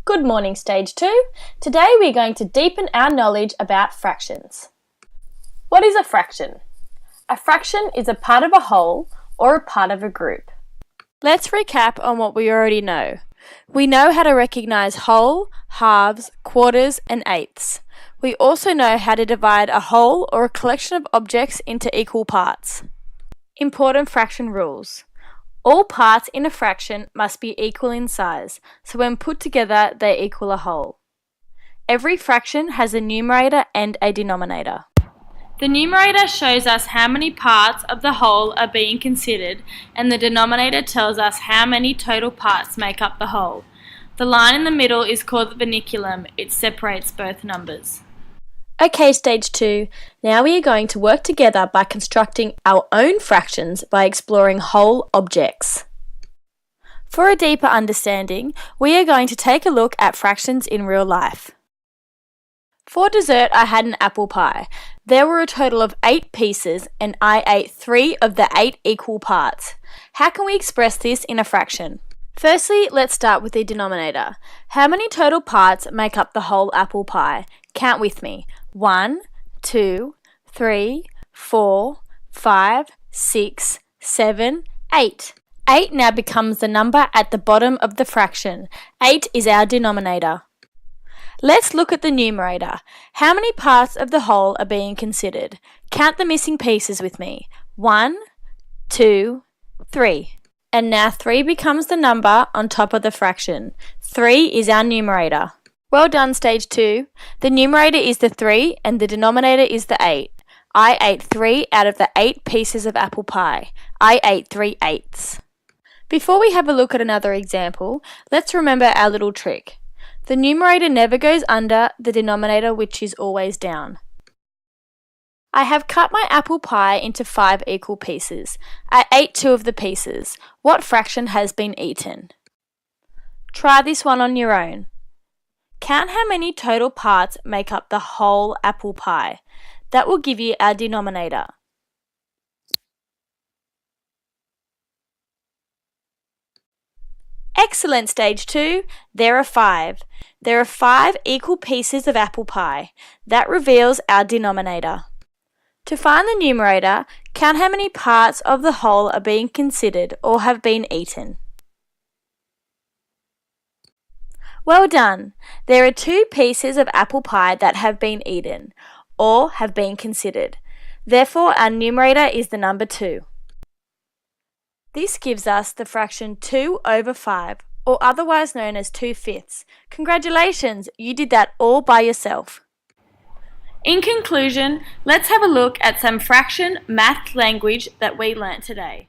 Good morning, Stage 2. Today we're going to deepen our knowledge about fractions. What is a fraction? A fraction is a part of a whole or a part of a group. Let's recap on what we already know. We know how to recognise whole, halves, quarters and eighths. We also know how to divide a whole or a collection of objects into equal parts. Important fraction rules. All parts in a fraction must be equal in size, so when put together they equal a whole. Every fraction has a numerator and a denominator. The numerator shows us how many parts of the whole are being considered, and the denominator tells us how many total parts make up the whole. The line in the middle is called the vernaculum. It separates both numbers. Okay, Stage 2. Now we are going to work together by constructing our own fractions by exploring whole objects. For a deeper understanding, we are going to take a look at fractions in real life. For dessert, I had an apple pie. There were a total of 8 pieces and I ate 3 of the 8 equal parts. How can we express this in a fraction? Firstly, let's start with the denominator. How many total parts make up the whole apple pie? Count with me. 1, 2, 3, 4, 5, 6, 7, 8. 8 now becomes the number at the bottom of the fraction. 8 is our denominator. Let's look at the numerator. How many parts of the whole are being considered? Count the missing pieces with me. 1, 2, 3. And now 3 becomes the number on top of the fraction. 3 is our numerator. Well done, Stage 2. The numerator is the 3 and the denominator is the 8. I ate 3 out of the 8 pieces of apple pie. I ate 3/8. Before we have a look at another example, let's remember our little trick. The numerator never goes under the denominator, which is always down. I have cut my apple pie into 5 equal pieces. I ate 2 of the pieces. What fraction has been eaten? Try this one on your own. Count how many total parts make up the whole apple pie. That will give you our denominator. Excellent, Stage 2. There are 5. There are 5 equal pieces of apple pie. That reveals our denominator. To find the numerator, count how many parts of the whole are being considered or have been eaten. Well done! There are 2 pieces of apple pie that have been eaten, or have been considered. Therefore, our numerator is the number 2. This gives us the fraction 2 over 5, or otherwise known as 2/5. Congratulations! You did that all by yourself. In conclusion, let's have a look at some fraction math language that we learnt today.